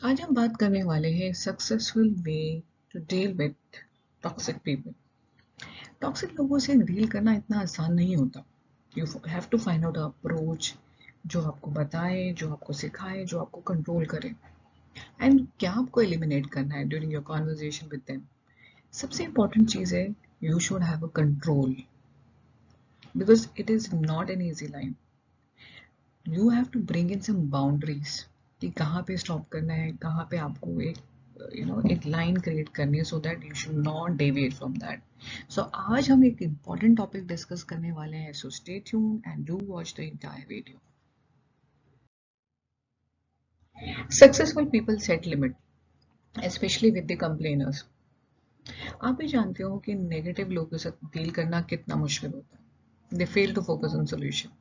आज हम बात करने वाले हैं successful way to deal with toxic people. Toxic लोगों से डील करना इतना आसान नहीं होता। You have to find out approach जो आपको बताए, जो आपको सिखाए, जो आपको कंट्रोल करे एंड क्या आपको एलिमिनेट करना है during your conversation with them. सबसे इंपॉर्टेंट चीज है you should have a control because it is not an easy line. You have to bring in some boundaries कि कहाँ पे स्टॉप करना है, कहाँ पे आपको एक एक लाइन क्रिएट करनी है so that you should not deviate from that. So आज हम एक इम्पॉर्टेंट टॉपिक डिस्कस करने वाले हैं, so stay tuned and do watch the entire video. Successful people set limit specially with the complainers. आप भी जानते हो कि नेगेटिव लोगों के साथ डील करना कितना मुश्किल होता है। They fail to focus on solution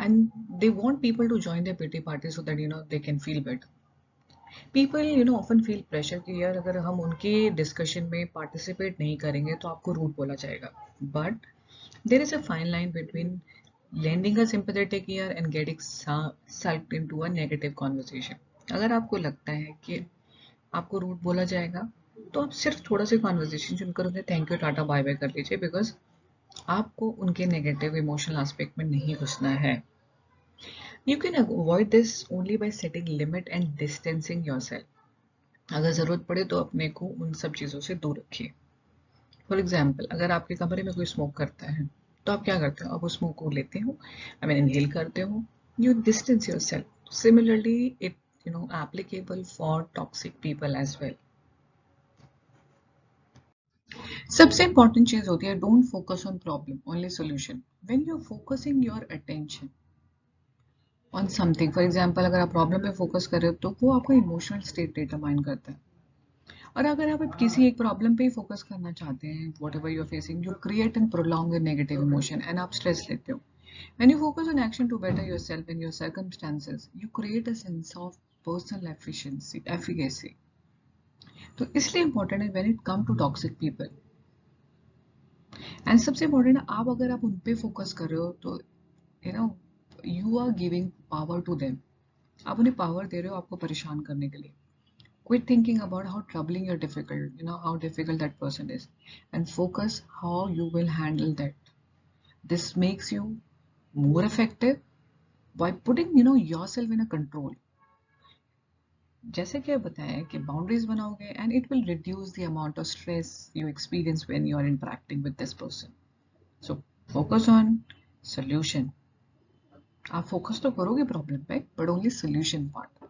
and they want people to join their pity party so that they can feel better. People often feel pressure कि यार अगर हम उनके डिस्कशन में पार्टिसिपेट नहीं करेंगे तो आपको रूड बोला जाएगा, but there is a fine line between lending a sympathetic ear and getting sucked into a negative conversation। अगर आपको लगता है कि आपको रूड बोला जाएगा तो आप सिर्फ थोड़ा सा कॉन्वर्जेशन चुनकर उन्हें थैंक यू टाटा बाय बाय कर लीजिए, बिकॉज आपको उनके नेगेटिव इमोशनल एस्पेक्ट में नहीं घुसना है। You can avoid this only by setting limit and distancing yourself। अगर ज़रूरत पड़े तो अपने को उन सब चीज़ों से दूर रखिए। फॉर एग्जाम्पल, अगर आपके कमरे में कोई स्मोक करता है तो आप क्या करते हो? आप उस स्मोक को लेते हो, आई मीन इनहेल करते हो, you distance yourself. Similarly it applicable for toxic people as well. सबसे इंपॉर्टेंट चीज होती है don't focus on problem, only solution. When you are focusing your attention on something, for example अगर आप problem पे focus कर रहे हो तो वो आपका इमोशनल स्टेट डिटरमाइन करता है। और अगर आप किसी एक प्रॉब्लम पे ही फोकस करना चाहते हैं, whatever you are facing, you create and prolong the negative emotion and आप स्ट्रेस लेते हो। When you focus on action to better yourself in your circumstances, you create a sense of personal efficacy. तो इसलिए important है when it come to toxic people. And सबसे important है आप अगर आप उन पे फोकस कर रहे हो तो you know you are giving power to them. आप उन्हें पावर दे रहे हो आपको परेशान करने के लिए। Quit thinking about how troubling or difficult, how difficult that person is, and focus how you will handle that. This makes you more effective by putting, yourself in a control. जैसे कि बताया कि बाउंड्रीज बनाओगे and it will reduce the amount of stress you experience when you are interacting with this person. So focus on solution. आप focus तो करोगे problem पे but only solution part.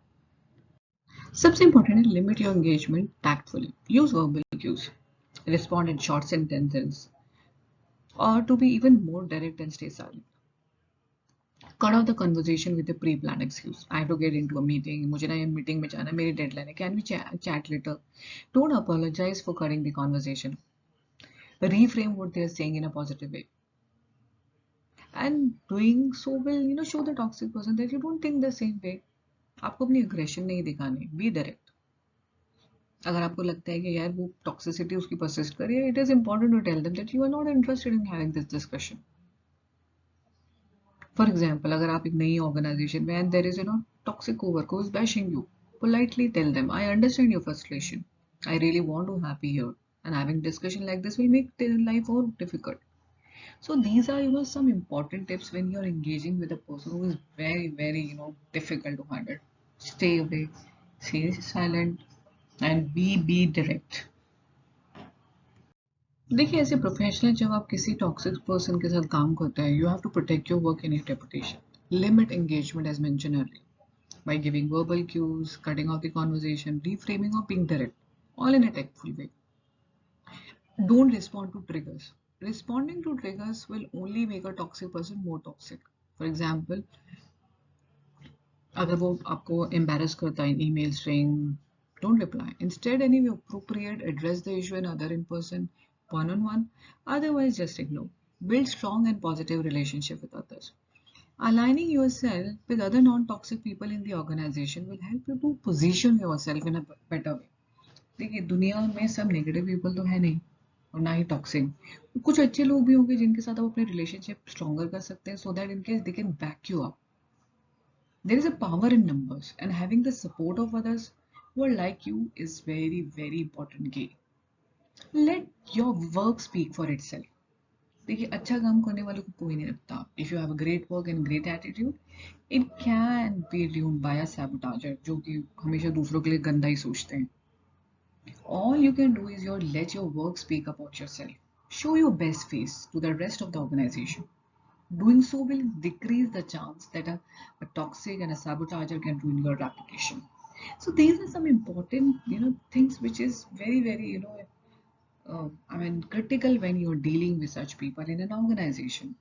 सबसे इंपॉर्टेंट है limit your engagement tactfully. Use verbal cues, respond in short sentences, or to be even more direct and stay silent. Cut off the conversation with a pre-planned excuse. I have to get into a meeting. मुझे ना ये meeting में जाना है, मेरी deadline है. Can we chat later? Don't apologize for cutting the conversation. Reframe what they are saying in a positive way. And doing so will, show the toxic person that you don't think the same way. आपको अपनी aggression नहीं दिखानी. Be direct. अगर आपको लगता है कि यार वो टॉक्सिसिटी उसकी परसिस्ट कर रही है, it is important to tell them that you are not interested in having this discussion. For example, अगर आप एक नई ऑर्गेनाइजेशन में and there is toxic coworker who is bashing you, politely tell them, I understand your frustration, I really want to happy here, and having discussion like this will make life more difficult. So these are some important tips when you're engaging with a person who is very very difficult to handle. Stay away, stay silent, and be direct. देखिए, ऐसे professional जब आप किसी toxic person के साथ काम करते हैं, you have to protect your work and your reputation. Limit engagement as mention earlier by giving verbal cues, cutting off the conversation, reframing or being direct, all in a tactful way. Don't respond to triggers. Responding to triggers will only make a toxic person more toxic. For example, अगर वो आपको embarrass करता है email string, don't reply. Instead, any appropriate address the issue and other in person, one on one. Otherwise, just ignore. Build strong and positive relationship with others. Aligning yourself with other non-toxic people in the organization will help you to position yourself in a better way. देखिए, दुनिया में सब negative people तो है नहीं और ना ही toxic. कुछ अच्छे लोग भी होंगे जिनके साथ आप अपने रिलेशनशिप स्ट्रॉन्गर कर सकते हैं so that in case they can back you up. There is a power in numbers, and having the support of others who are like you is very very important key. Let your work speak for itself. देखिए अच्छा काम करने वालों को कोई नहीं रखता. If you have a great work and great attitude it can be done by a saboteur जो कि हमेशा दूसरों के लिए गंदा ही सोचते हैं. All you can do is let your work speak about yourself. Show your best face to the rest of the organization. Doing so will decrease the chance that a toxic and a sabotager can ruin your reputation. So these are some important, things which is very, very, critical when you're dealing with such people in an organization.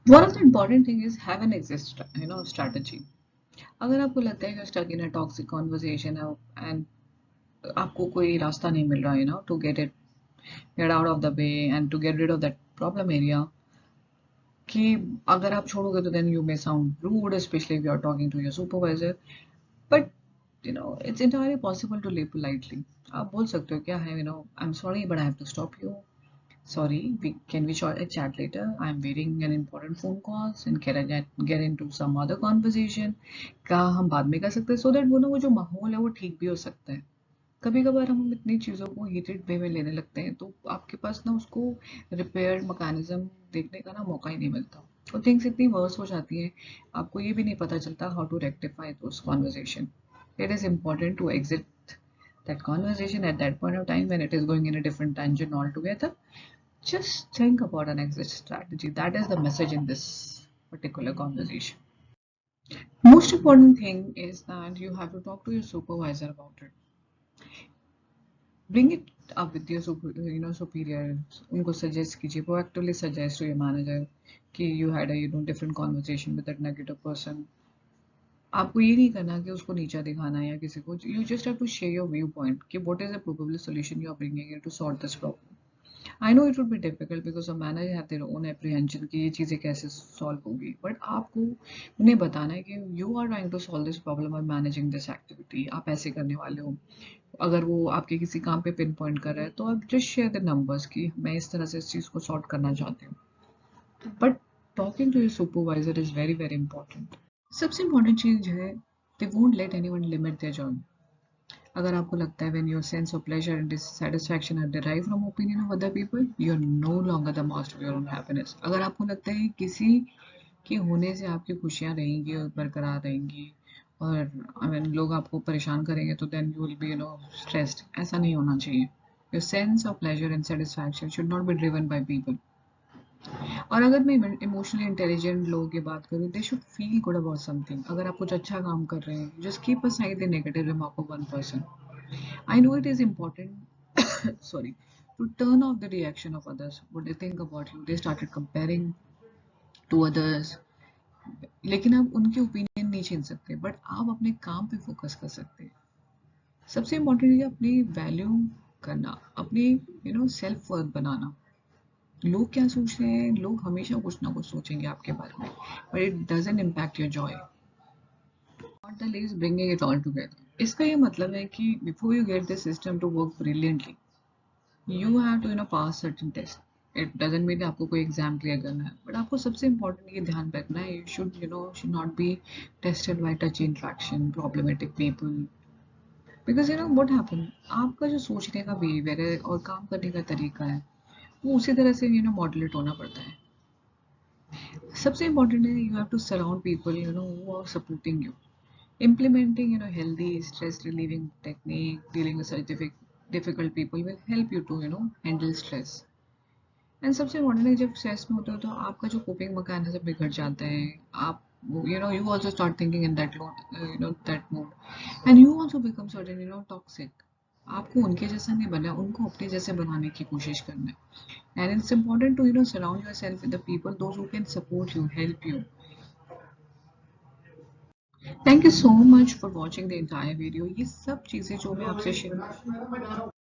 One of the important thing is have an exit, strategy. अगर आपको लगता है कि stuck in a toxic conversation and आपको कोई रास्ता नहीं मिल रहा है to get out of the way and to get rid of that problem area कि अगर आप छोड़ोगे तो then you may sound rude especially if you are talking to your supervisor but it's entirely possible to live politely. आप बोल सकते हो क्या है I'm sorry but I have to stop you. Sorry, can we chat later? I'm waiting an important phone calls and can I get into some other conversation? क्या हम बाद में कर सकते हैं so that वो जो माहौल है वो ठीक भी हो सकता है. कभी कभार हम इतनी चीज़ों को हीटेड वे में लेने लगते हैं तो आपके पास ना उसको रिपेयर मैकेनिज्म देखने का ना मौका ही नहीं मिलता और थिंग्स इतनी वर्स हो जाती हैं आपको ये भी नहीं पता चलता how to rectify those conversation. It is important to exit that conversation at that point of time when it is going in a different tangent altogether. Just think about an exit strategy. That is the message in this particular conversation. Most important thing is that you have to talk to your supervisor about it. Bring it up with your superiors. उनको suggest कीजिए, proactively suggest to your manager कि you had a different conversation with that negative person. आपको ये नहीं करना कि उसको नीचा दिखाना है या किसी को. You just have to share your viewpoint कि what is the probable solution you are bringing in to solve this problem. I know it would be difficult because a manager have their own apprehension कि ये चीज़ें कैसे solve होगी. But आपको उन्हें बताना है कि you are trying to solve this problem by managing this activity. आप ऐसे करने वाले हो. अगर वो आपके किसी काम पे पिन पॉइंट कर रहा है तो आप जस्ट शेयर द नंबर्स कि मैं इस तरह से इस चीज़ को सॉर्ट करना चाहती हूँ. But talking to your supervisor is very very important. सबसे इंपॉर्टेंट चीज़ है they won't let anyone limit their joy. अगर आपको लगता है when your sense of pleasure and dissatisfaction are derived from opinion of other people you are no longer the master of your own happiness. अगर आपको लगता है किसी के होने से आपकी खुशियाँ रहेंगी और बरकरार रहेंगी और लोग आपको परेशान करेंगे तो then you will be stressed. ऐसा नहीं होना चाहिए. Your sense of pleasure and satisfaction should not be driven by people. और अगर मैं इमोशनली इंटेलिजेंट लोगों की बात करूँ they should feel good about something. अगर आप कुछ अच्छा काम कर रहे हैं just keep aside the negative remark of one person. I know it is important sorry to turn off the reaction of others what they think about you. They started comparing to others. लेकिन आप उनके opinion नहीं छीन सकते but आप अपने काम पे फोकस कर सकते हैं. सबसे इम्पोर्टेंट है अपनी वैल्यू करना, अपनी सेल्फ वर्थ बनाना. लोग क्या सोच रहे हैं, लोग हमेशा कुछ ना कुछ सोचेंगे आपके बारे में but it doesn't impact your joy. Not the least bringing it all together. इसका ये मतलब है कि before you get this system to work brilliantly you have to pass certain test. It doesn't mean आपको कोई एग्जाम क्लियर करना है but आपको सबसे इम्पोर्टेंट ये ध्यान रखना है you should not be tested by touch interaction problematic people. Because what happen आपका जो सोचने का बिहेवियर है और काम करने का तरीका है वो उसी तरह से मॉडलेट होना पड़ता है. सबसे इम्पोर्टेंट है you have to surround people who are supporting you. Implementing healthy stress relieving technique dealing with such difficult people will help you to handle stress. And सबसे इम्पोर्टेंट है जब स्ट्रेस में होते हो तो आपका जो कोपिंग मैकेनिज्म बिगड़ जाता है. आप you also start thinking in that that mode and you also become certain toxic. आपको उनके जैसा नहीं बनना है, उनको अपने जैसे बनाने की कोशिश करना है. And it's important to surround yourself with the people those who can support you, help you. Thank you so much for watching the entire video. ये सब चीज़ें जो मैं आपसे शेयर